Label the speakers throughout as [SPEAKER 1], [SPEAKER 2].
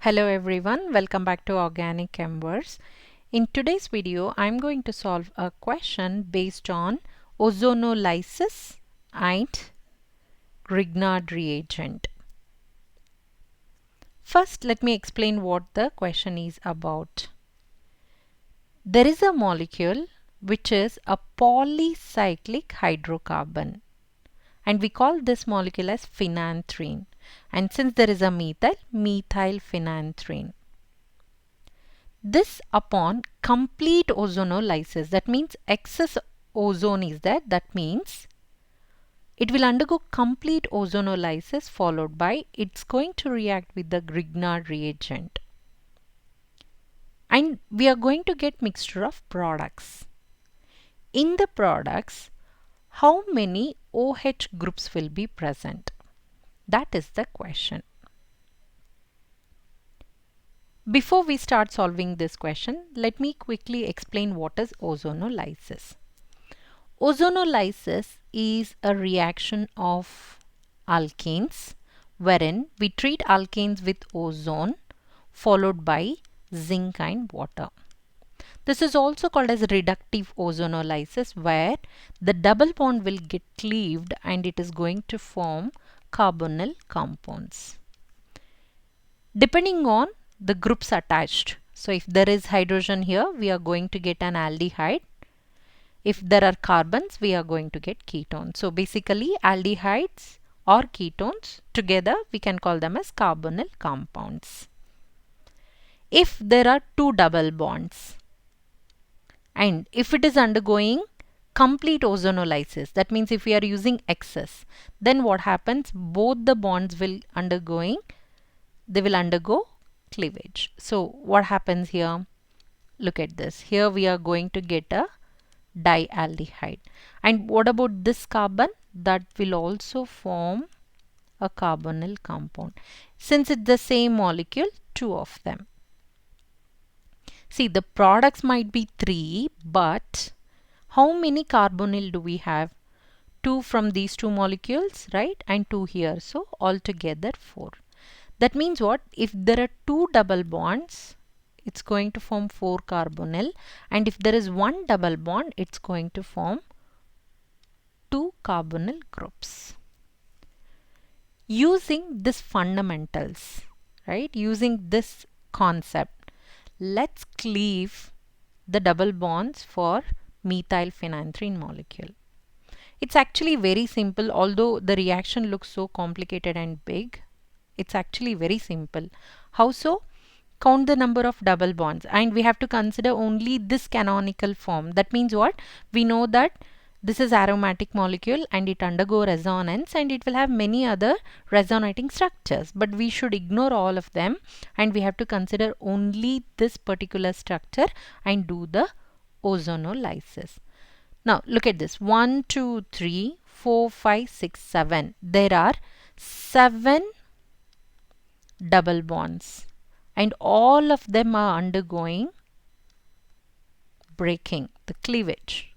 [SPEAKER 1] Hello everyone, welcome back to OrganiChemVerse. In today's video, I'm going to solve a question based on ozonolysis and Grignard reagent. First, let me explain what the question is about. There is a molecule which is a polycyclic hydrocarbon, and we call this molecule as phenanthrene. And since there is a methyl, methylphenanthrene. This upon complete ozonolysis, that means excess ozone is there, that means it will undergo complete ozonolysis followed by it's going to react with the Grignard reagent. And we are going to get mixture of products. In the products, how many OH groups will be present? That is the question. Before we start solving this question, let me quickly explain what is ozonolysis. Ozonolysis is a reaction of alkanes wherein we treat alkanes with ozone followed by zinc and water. This is also called as reductive ozonolysis, where the double bond will get cleaved and it is going to form carbonyl compounds. Depending on the groups attached. So if there is hydrogen here, we are going to get an aldehyde. If there are carbons, we are going to get ketones. So basically aldehydes or ketones together, we can call them as carbonyl compounds. If there are two double bonds and if it is undergoing complete ozonolysis, that means if we are using excess, then what happens? Both the bonds will undergo cleavage. So what happens here? Look at this. Here we are going to get a dialdehyde. And what about this carbon? That will also form a carbonyl compound. Since it's the same molecule, two of them. See, the products might be 3, but how many carbonyl do we have? 2 from these two molecules, right? And 2 here. So altogether 4. That means what? If there are 2 double bonds, it's going to form 4 carbonyl, and if there is 1 double bond, it's going to form 2 carbonyl groups. Using this fundamentals, right? Using this concept, let's cleave the double bonds for methylphenanthrene molecule. It's actually very simple, although the reaction looks so complicated and big. It's actually very simple. How so? Count the number of double bonds, and we have to consider only this canonical form. That means what? We know that this is aromatic molecule and it undergo resonance and it will have many other resonating structures, but we should ignore all of them and we have to consider only this particular structure and do the ozonolysis. Now look at this. 1, 2, 3, 4, 5, 6, 7. There are 7 double bonds and all of them are undergoing breaking, the cleavage.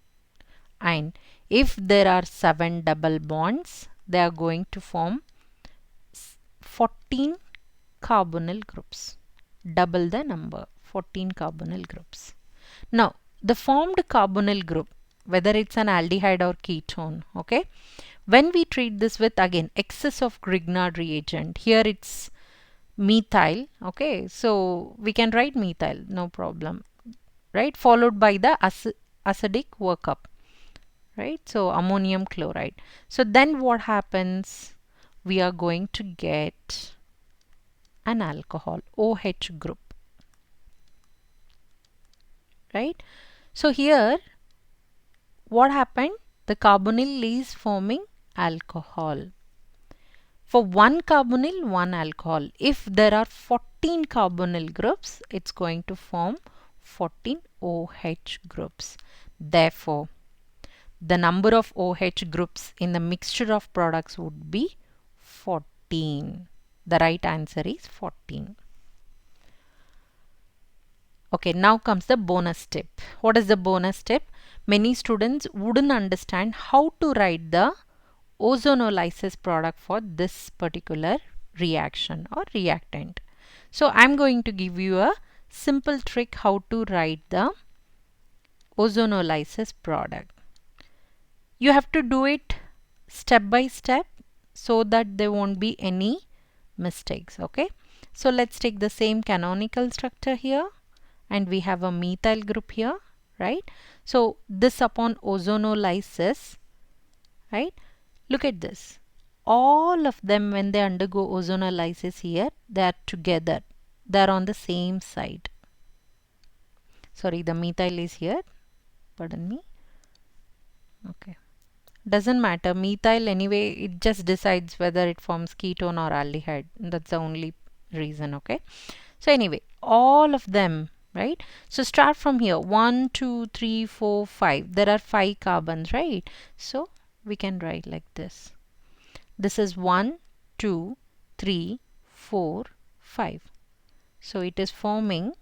[SPEAKER 1] And if there are 7 double bonds, they are going to form 14 carbonyl groups. Double the number, 14 carbonyl groups. Now the formed carbonyl group, whether it's an aldehyde or ketone, okay, when we treat this with again excess of Grignard reagent, here it's methyl, okay, so we can write methyl, no problem, right, followed by the acidic workup, right, so ammonium chloride. So then what happens? We are going to get an alcohol, OH group, right. So here what happened? The carbonyl is forming alcohol. For 1 carbonyl, 1 alcohol. If there are 14 carbonyl groups, it's going to form 14 OH groups. Therefore, the number of OH groups in the mixture of products would be 14. The right answer is 14. Okay, now comes the bonus tip. What is the bonus tip? Many students wouldn't understand how to write the ozonolysis product for this particular reaction or reactant. So I'm going to give you a simple trick how to write the ozonolysis product. You have to do it step by step so that there won't be any mistakes. Okay, so let's take the same canonical structure here, and we have a methyl group here, right? So this upon ozonolysis, right? Look at this. All of them, when they undergo ozonolysis here, they are together. They are on the same side. Sorry, the methyl is here. Pardon me. Okay. Doesn't matter. Methyl anyway, it just decides whether it forms ketone or aldehyde. That's the only reason. Okay. So anyway, all of them, right? So start from here. 1, 2, 3, 4, 5. There are 5 carbons, right? So we can write like this. This is 1, 2, 3, 4, 5. So it is forming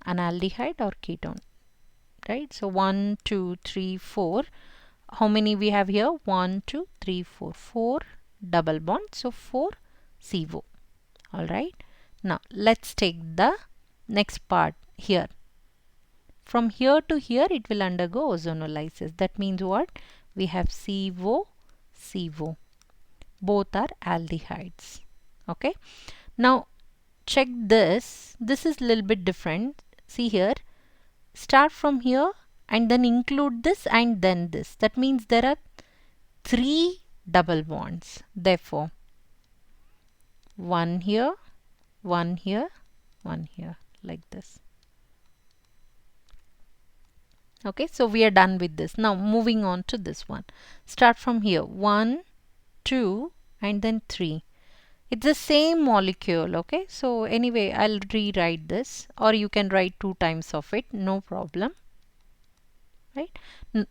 [SPEAKER 1] an aldehyde or ketone, right? So 1, 2, 3, 4. How many we have here? 1, 2, 3, 4. 4 double bond. So 4 CO. All right. Now let's take the next part here. From here to here it will undergo ozonolysis. That means what? We have CO, CO. Both are aldehydes. Okay. Now check this. This is a little bit different. See here. Start from here and then include this and then this. That means there are 3 double bonds. Therefore, 1 here, 1 here, 1 here, like this. Okay, so we are done with this. Now moving on to this one. Start from here. 1, 2 and then 3. It's the same molecule. Okay, so anyway, I'll rewrite this, or you can write 2 times of it, no problem. Right?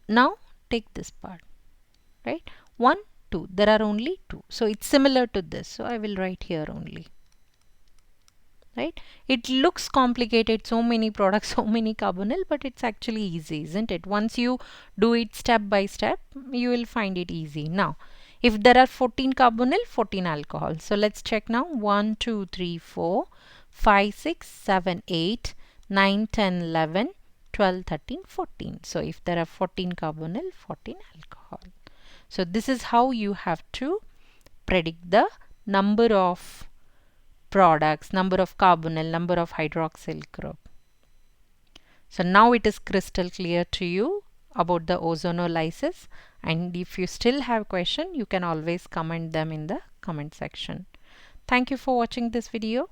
[SPEAKER 1] Now take this part. Right? 1, 2. There are only 2. So it's similar to this. So I will write here only. Right? It looks complicated, so many products, so many carbonyl, but it's actually easy, isn't it? Once you do it step by step, you will find it easy. Now, if there are 14 carbonyl, 14 alcohol. So let's check now. 1, 2, 3, 4, 5, 6, 7, 8, 9, 10, 11, 12, 13, 14. So if there are 14 carbonyl, 14 alcohol. So this is how you have to predict the number of products, number of carbonyl, number of hydroxyl group. So now it is crystal clear to you about the ozonolysis, and if you still have question, you can always comment them in the comment section. Thank you for watching this video.